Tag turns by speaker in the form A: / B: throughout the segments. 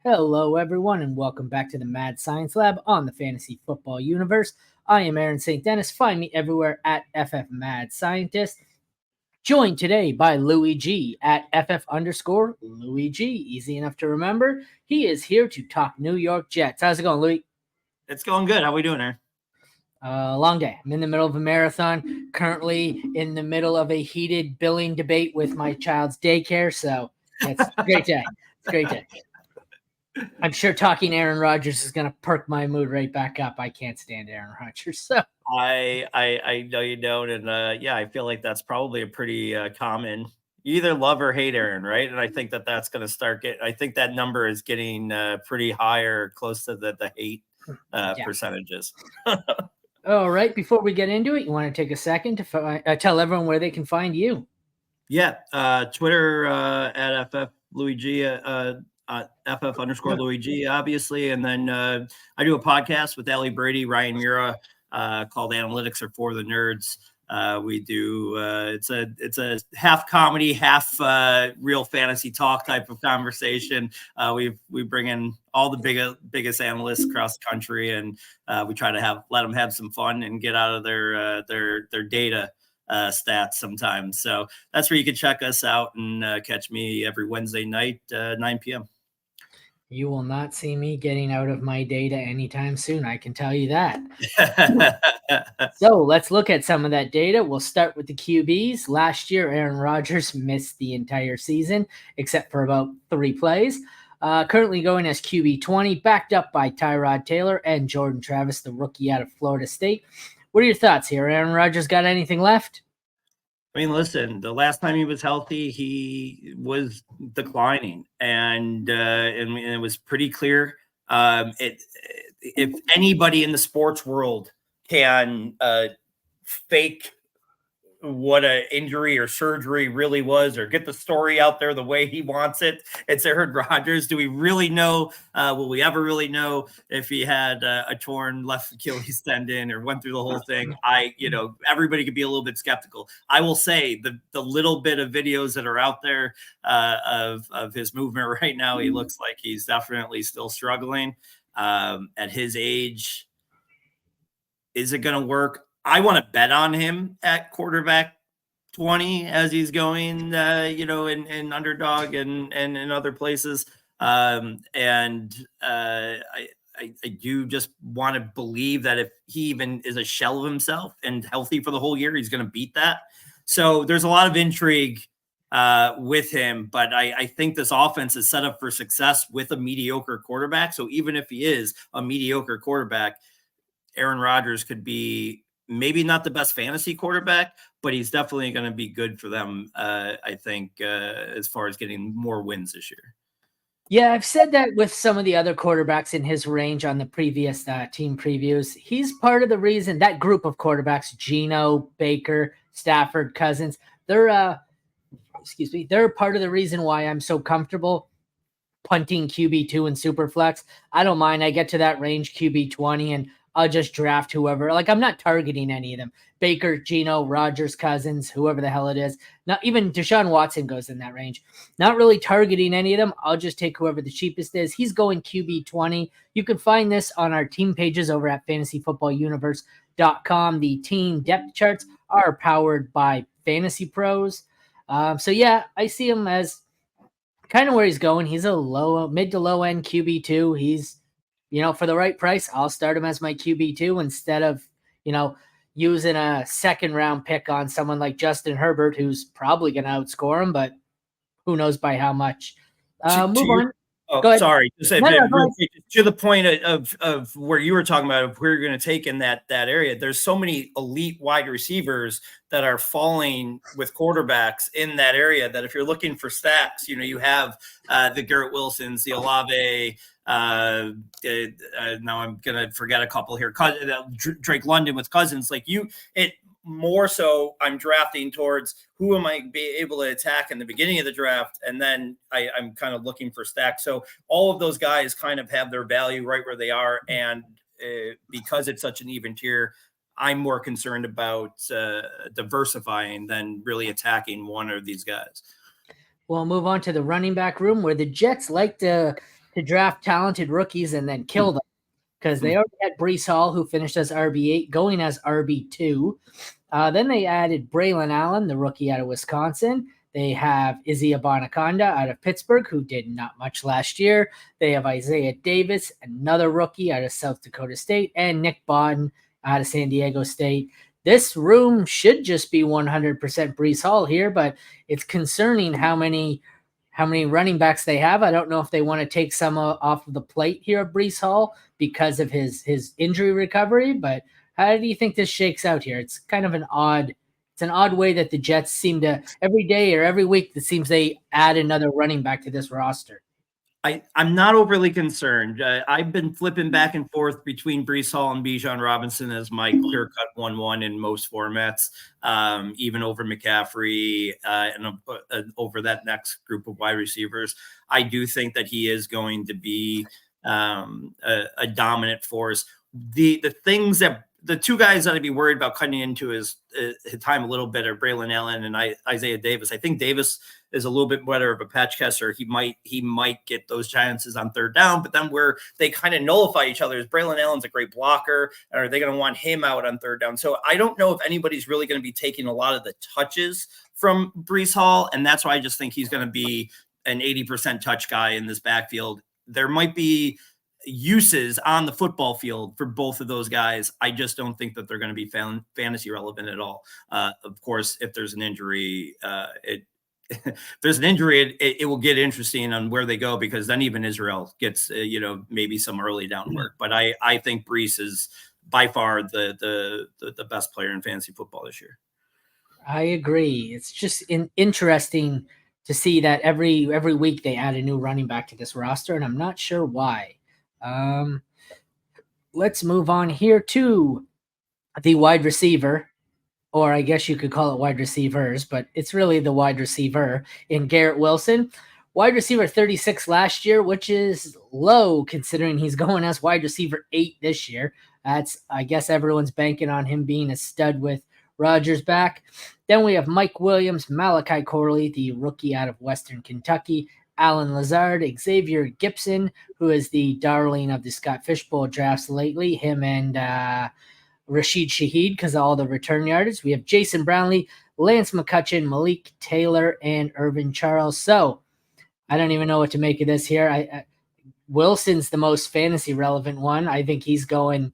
A: Hello, everyone, and welcome back to the Mad Science Lab on the Fantasy Football Universe. I am Aaron St. Dennis. Find me everywhere at FF Mad Scientist. Joined today by Louie Gee at FF_Louie Gee. Easy enough to remember. He is here to talk New York Jets. How's it going, Louie?
B: It's going good. How are we doing, Aaron?
A: Long day. I'm in the middle of a marathon. Currently in the middle of a heated billing debate with my child's daycare. So it's a great day. It's a great day. I'm sure talking Aaron Rodgers is going to perk my mood right back up. I can't stand Aaron Rodgers. So
B: I know you don't, and I feel like that's probably a pretty common. You either love or hate Aaron, right? And I think that's going to start getting. I think that number is getting pretty higher, close to the hate percentages.
A: All right. Before we get into it, you want to take a second to tell everyone where they can find you?
B: Yeah, Twitter at FF Louie Gee. FF_Louie Gee, obviously. And then I do a podcast with Ellie Brady, Ryan Mura, called Analytics Are For the Nerds. We do it's a half comedy, half real fantasy talk type of conversation. We bring in all the biggest analysts across the country, and we try to let them have some fun and get out of their data stats sometimes. So that's where you can check us out and catch me every Wednesday night, 9 p.m.
A: You will not see me getting out of my data anytime soon. I can tell you that. So let's look at some of that data. We'll start with the QBs. Last year, Aaron Rodgers missed the entire season, except for about 3 plays. Currently going as QB 20, backed up by Tyrod Taylor and Jordan Travis, the rookie out of Florida State. What are your thoughts here? Aaron Rodgers got anything left?
B: I mean, listen, the last time he was healthy, he was declining, and it was pretty clear. If anybody in the sports world can fake what an injury or surgery really was, or get the story out there the way he wants it, it's Aaron Rodgers. Do we really know? Will we ever really know if he had a torn left Achilles tendon or went through the whole thing? Everybody could be a little bit skeptical. I will say the little bit of videos that are out there of his movement right now, he looks like he's definitely still struggling. At his age, is it going to work? I want to bet on him at quarterback 20 as he's going, in underdog and in other places. I do just want to believe that if he even is a shell of himself and healthy for the whole year, he's going to beat that. So there's a lot of intrigue with him, but I think this offense is set up for success with a mediocre quarterback. So even if he is a mediocre quarterback, Aaron Rodgers could be maybe not the best fantasy quarterback, but he's definitely going to be good for them, I think, as far as getting more wins this year.
A: Yeah, I've said that with some of the other quarterbacks in his range on the previous team previews. He's part of the reason that group of quarterbacks, Geno, Baker, Stafford, Cousins, they're part of the reason why I'm so comfortable punting QB2 and Superflex. I don't mind. I get to that range QB 20 and I'll just draft whoever. Like, I'm not targeting any of them. Baker, Geno, Rodgers, Cousins, whoever the hell it is. Not even Deshaun Watson goes in that range. Not really targeting any of them. I'll just take whoever the cheapest is. He's going QB 20. You can find this on our team pages over at fantasyfootballuniverse.com. The team depth charts are powered by Fantasy Pros. I see him as kind of where he's going. He's a mid to low end QB2. He's, for the right price, I'll start him as my QB2 instead of, using a second round pick on someone like Justin Herbert, who's probably going to outscore him, but who knows by how much. Move on.
B: Oh, sorry. To the point of where you were talking about of where you're going to take in that area, there's so many elite wide receivers that are falling with quarterbacks in that area that if you're looking for stacks, you have the Garrett Wilsons, the Olave. Now I'm going to forget a couple here. Drake London with Cousins. More so I'm drafting towards who am I be able to attack in the beginning of the draft. And then I'm kind of looking for stacks. So all of those guys kind of have their value right where they are. And because it's such an even tier, I'm more concerned about diversifying than really attacking one of these guys.
A: We'll move on to the running back room where the Jets like to to draft talented rookies and then kill them, because they already had Breece Hall, who finished as RB8, going as RB2. Then they added Braylon Allen, the rookie out of Wisconsin. They have Izzy Abanaconda out of Pittsburgh, who did not much last year. They have Isaiah Davis, another rookie out of South Dakota State, and Nick Bodden out of San Diego State. This room should just be 100% Breece Hall here, but it's concerning how many running backs they have. I don't know if they want to take some off of the plate here of Breece Hall because of his injury recovery, but how do you think this shakes out here? It's kind of an odd way that the Jets seem to every day or every week it seems they add another running back to this roster.
B: I'm not overly concerned. I've been flipping back and forth between Breece Hall and Bijan Robinson as my clear-cut 1-1 in most formats, even over McCaffrey and over that next group of wide receivers. I do think that he is going to be a dominant force. The things that the two guys that I'd be worried about cutting into his time a little bit are Braylon Allen and Isaiah Davis. I think Davis is a little bit better of a patch catcher. He might get those chances on third down, but then where they kind of nullify each other is Braylon Allen's a great blocker, and are they going to want him out on third down? So I don't know if anybody's really going to be taking a lot of the touches from Breece Hall, and that's why I just think he's going to be an 80% touch guy in this backfield. There might be uses on the football field for both of those guys. I just don't think that they're going to be fantasy relevant at all. Of course, if there's an injury, it will get interesting on where they go, because then even Israel gets, maybe some early down work. But I think Breece is by far the best player in fantasy football this year.
A: I agree. It's just interesting to see that every week they add a new running back to this roster, and I'm not sure why. Let's move on here to the wide receiver, or I guess you could call it wide receivers, but it's really the wide receiver in Garrett Wilson. Wide receiver 36 last year, which is low considering he's going as wide receiver 8 this year. I guess everyone's banking on him being a stud with Rodgers back. Then we have Mike Williams, Malachi Corley, the rookie out of Western Kentucky, Alan Lazard, Xavier Gibson, who is the darling of the Scott Fishbowl drafts lately, him and Rashid Shaheed because of all the return yardage. We have Jason Brownlee, Lance McCutcheon, Malik Taylor, and Irvin Charles. So I don't even know what to make of this here. Wilson's the most fantasy relevant one. I think he's going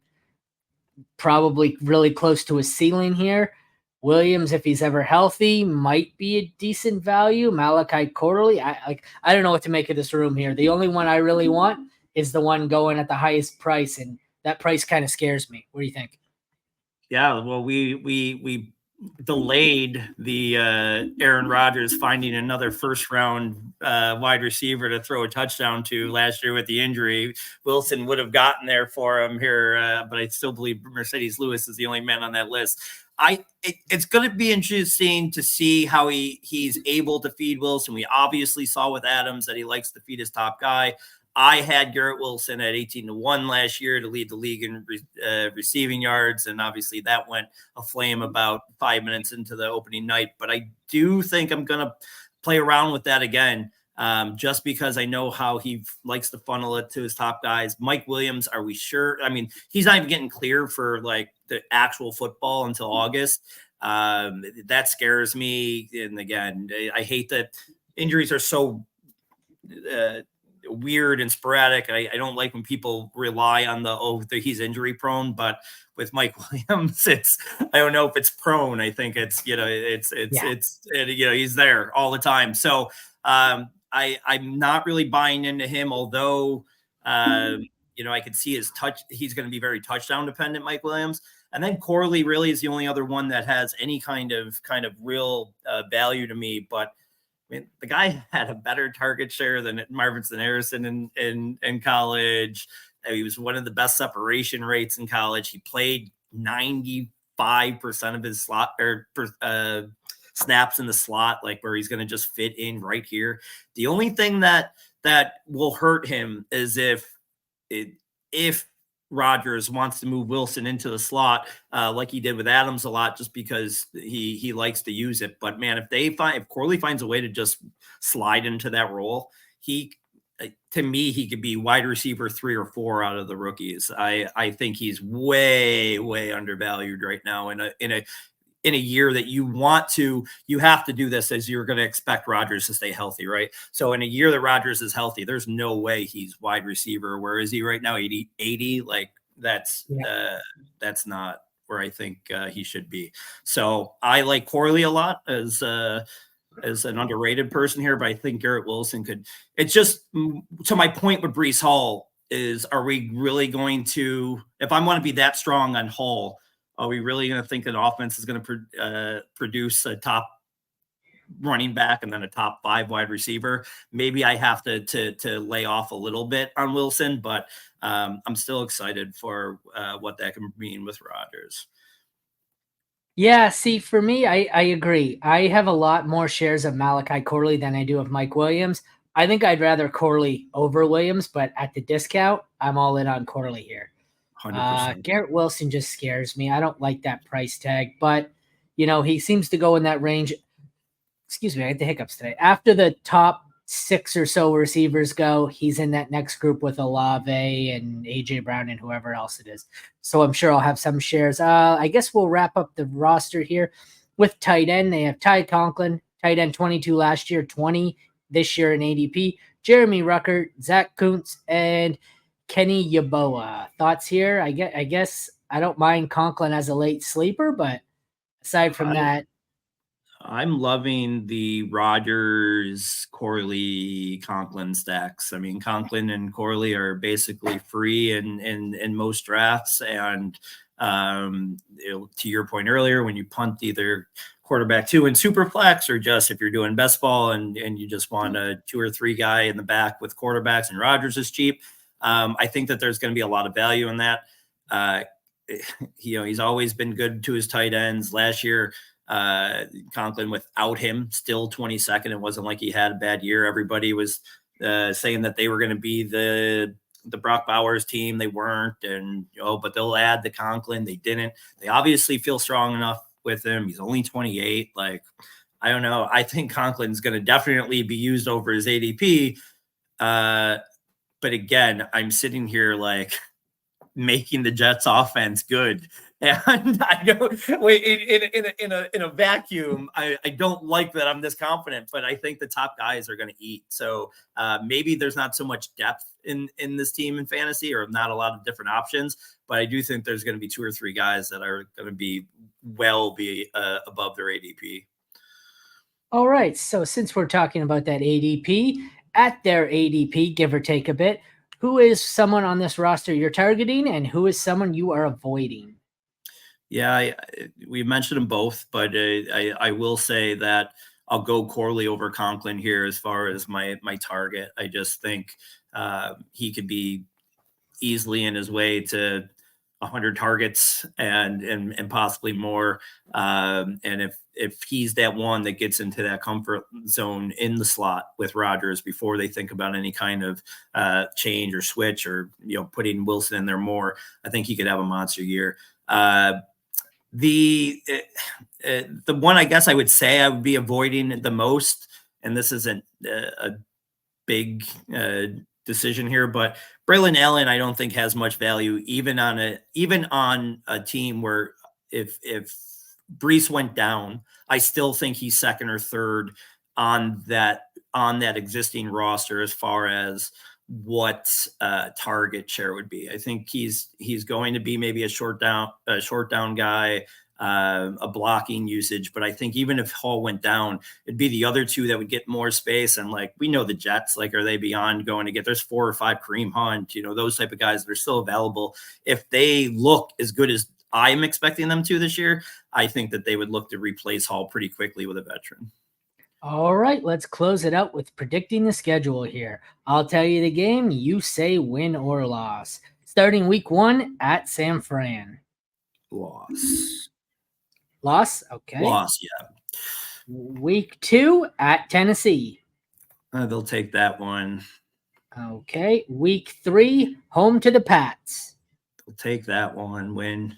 A: probably really close to his ceiling here. Williams, if he's ever healthy, might be a decent value. Malachi Corley, I don't know what to make of this room here. The only one I really want is the one going at the highest price, and that price kind of scares me. What do you think?
B: Yeah, well, we delayed the Aaron Rodgers finding another first-round wide receiver to throw a touchdown to last year with the injury. Wilson would have gotten there for him here, but I still believe Mercedes Lewis is the only man on that list. It's going to be interesting to see how he's able to feed Wilson. We obviously saw with Adams that he likes to feed his top guy. I had Garrett Wilson at 18-1 last year to lead the league in receiving yards, and obviously that went aflame about 5 minutes into the opening night. But I do think I'm going to play around with that again, just because I know how he likes to funnel it to his top guys. Mike Williams, are we sure? I mean, he's not even getting clear for like the actual football until August. That scares me. And again, I hate that injuries are so weird and sporadic. I don't like when people rely on he's injury prone, but with Mike Williams, I don't know if it's prone. I think it's he's there all the time. So I'm not really buying into him, although I could see his touch. He's going to be very touchdown dependent, Mike Williams. And then Corley really is the only other one that has any kind of real value to me. But I mean, the guy had a better target share than Marvin Harrison in college. He was one of the best separation rates in college. He played 95% of his slot or snaps in the slot, like where he's going to just fit in right here. The only thing that will hurt him is if Rodgers wants to move Wilson into the slot, like he did with Adams a lot, just because he likes to use it. But man, if Corley finds a way to just slide into that role, to me, he could be wide receiver 3 or 4 out of the rookies. I think he's way, way undervalued right now in a year that you have to do this as you're going to expect Rodgers to stay healthy, right? So in a year that Rodgers is healthy, there's no way he's wide receiver. Where is he right now? 80? Like that's not where I think he should be. So I like Corley a lot as an underrated person here, but I think Garrett Wilson could. It's just to my point with Breece Hall is, are we really going to, if I want to be that strong on Hall, are we really going to think an offense is going to produce a top running back and then a top 5 wide receiver? Maybe I have to lay off a little bit on Wilson, but I'm still excited for what that can mean with Rodgers.
A: Yeah, see, for me, I agree. I have a lot more shares of Malachi Corley than I do of Mike Williams. I think I'd rather Corley over Williams, but at the discount, I'm all in on Corley here.
B: 100%.
A: Garrett Wilson just scares me. I don't like that price tag, but he seems to go in that range. Excuse me, I had the hiccups today. After the top 6 or so receivers go, he's in that next group with Olave and AJ Brown and whoever else it is. So I'm sure I'll have some shares. I guess we'll wrap up the roster here with tight end. They have Ty Conklin, tight end 22 last year, 20 this year in ADP. Jeremy Ruckert, Zach Kuntz, and Kenny Yeboah. Thoughts here? I guess I don't mind Conklin as a late sleeper, but aside from that,
B: I'm loving the Rodgers, Corley, Conklin stacks. I mean, Conklin and Corley are basically free in most drafts. And to your point earlier, when you punt either quarterback 2 in super flex, or just if you're doing best ball and you just want a 2 or 3 guy in the back with quarterbacks and Rodgers is cheap, I think that there's going to be a lot of value in that. He's always been good to his tight ends. Last year, Conklin without him still 22nd. It wasn't like he had a bad year. Everybody was saying that they were going to be the Brock Bowers team. They weren't, and but they'll add the Conklin. They didn't. They obviously feel strong enough with him. He's only 28. Like, I don't know. I think Conklin's going to definitely be used over his ADP. But again, I'm sitting here like making the Jets offense good. And I don't in a vacuum, I don't like that I'm this confident, but I think the top guys are going to eat. So maybe there's not so much depth in this team in fantasy, or not a lot of different options, but I do think there's going to be 2 or 3 guys that are going to be above their ADP.
A: All right. So since we're talking about that ADP, at their ADP, give or take a bit, who is someone on this roster you're targeting, and who is someone you are avoiding?
B: Yeah, we mentioned them both, but I will say that I'll go Corley over Conklin here as far as my target. I just think he could be easily in his way to 100 targets and possibly more. And if he's that one that gets into that comfort zone in the slot with Rodgers before they think about any kind of change or switch, or putting Wilson in there more, I think he could have a monster year. The one I guess I would say I would be avoiding the most, and this isn't a big decision here, but Braylon Allen I don't think has much value even on a team where if Breece went down, I still think he's second or third on that existing roster as far as what target share would be. I think he's going to be maybe a short down guy, a blocking usage. But I think even if Hall went down, it'd be the other 2 that would get more space. And like, we know the Jets, like, are they beyond going to get, there's 4 or 5 Kareem Hunt, those type of guys that are still available. If they look as good as I'm expecting them to this year, I think that they would look to replace Hall pretty quickly with a veteran.
A: All right, let's close it out with predicting the schedule here. I'll tell you the game, you say win or loss. Starting week 1 at San Fran.
B: Loss.
A: Okay.
B: Loss, yeah.
A: Week 2 at Tennessee.
B: They'll take that one.
A: Okay. Week 3, home to the Pats.
B: They'll take that one. Win.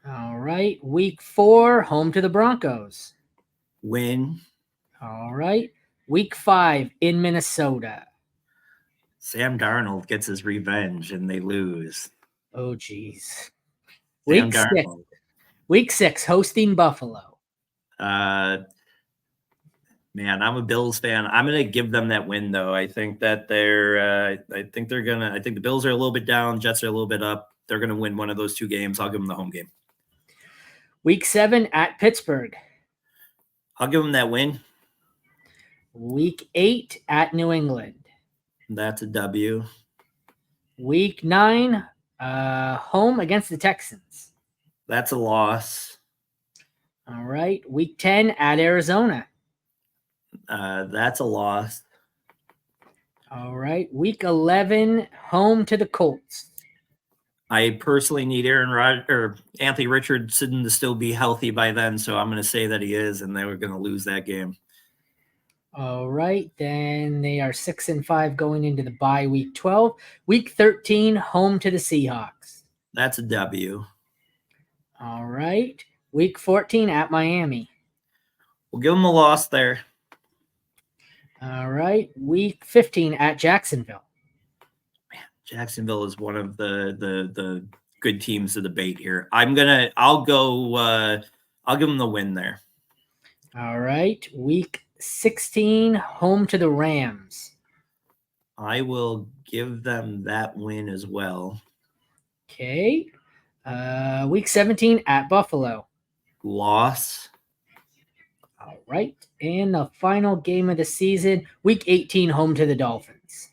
A: All right. Week 4, home to the Broncos.
B: Win.
A: All right. Week 5 in Minnesota.
B: Sam Darnold gets his revenge and they lose.
A: Oh, geez.
B: Sam Darnold.
A: Week 6, hosting Buffalo.
B: Man, I'm a Bills fan. I'm going to give them that win, though. I think that I think the Bills are a little bit down. Jets are a little bit up. They're going to win one of those two games. I'll give them the home game.
A: Week 7 at Pittsburgh.
B: I'll give them that win.
A: Week 8 at New England.
B: That's a W.
A: Week 9, home against the Texans.
B: That's a loss.
A: All right. Week 10 at Arizona.
B: That's a loss.
A: All right. Week 11, home to the Colts.
B: I personally need Anthony Richardson to still be healthy by then, so I'm going to say that he is, and they were going to lose that game.
A: All right. Then they are 6-5 going into the bye week 12. Week 13, home to the Seahawks.
B: That's a W.
A: All right. Week 14 at Miami.
B: We'll give them a loss there.
A: All right. Week 15 at Jacksonville.
B: Man, Jacksonville is one of the good teams to debate here. I'll give them the win there.
A: All right. Week 16, home to the Rams.
B: I will give them that win as well.
A: Okay. Week 17 at Buffalo.
B: Loss.
A: All right. And the final game of the season, week 18, home to the Dolphins.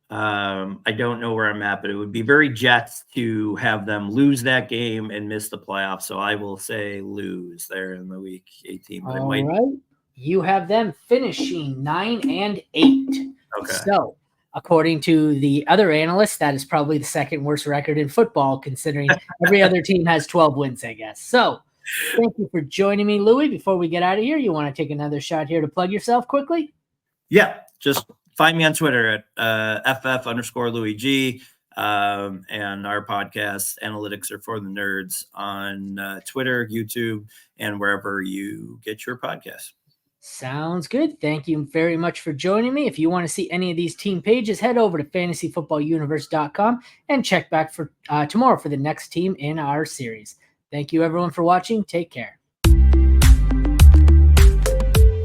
B: I don't know where I'm at, but it would be very Jets to have them lose that game and miss the playoffs. So I will say lose there in the week 18. But
A: All right. You have them finishing 9-8.
B: Okay.
A: So, according to the other analysts, that is probably the second worst record in football, considering every other team has 12 wins, I guess. So, thank you for joining me, Louie. Before we get out of here, you want to take another shot here to plug yourself quickly?
B: Yeah, just find me on Twitter at @FF_Louie Gee. And our podcast, Analytics Are for the Nerds, on Twitter, YouTube, and wherever you get your podcasts.
A: Sounds good. Thank you very much for joining me. If you want to see any of these team pages, head over to fantasyfootballuniverse.com and check back for tomorrow for the next team in our series. Thank you, everyone, for watching. Take care.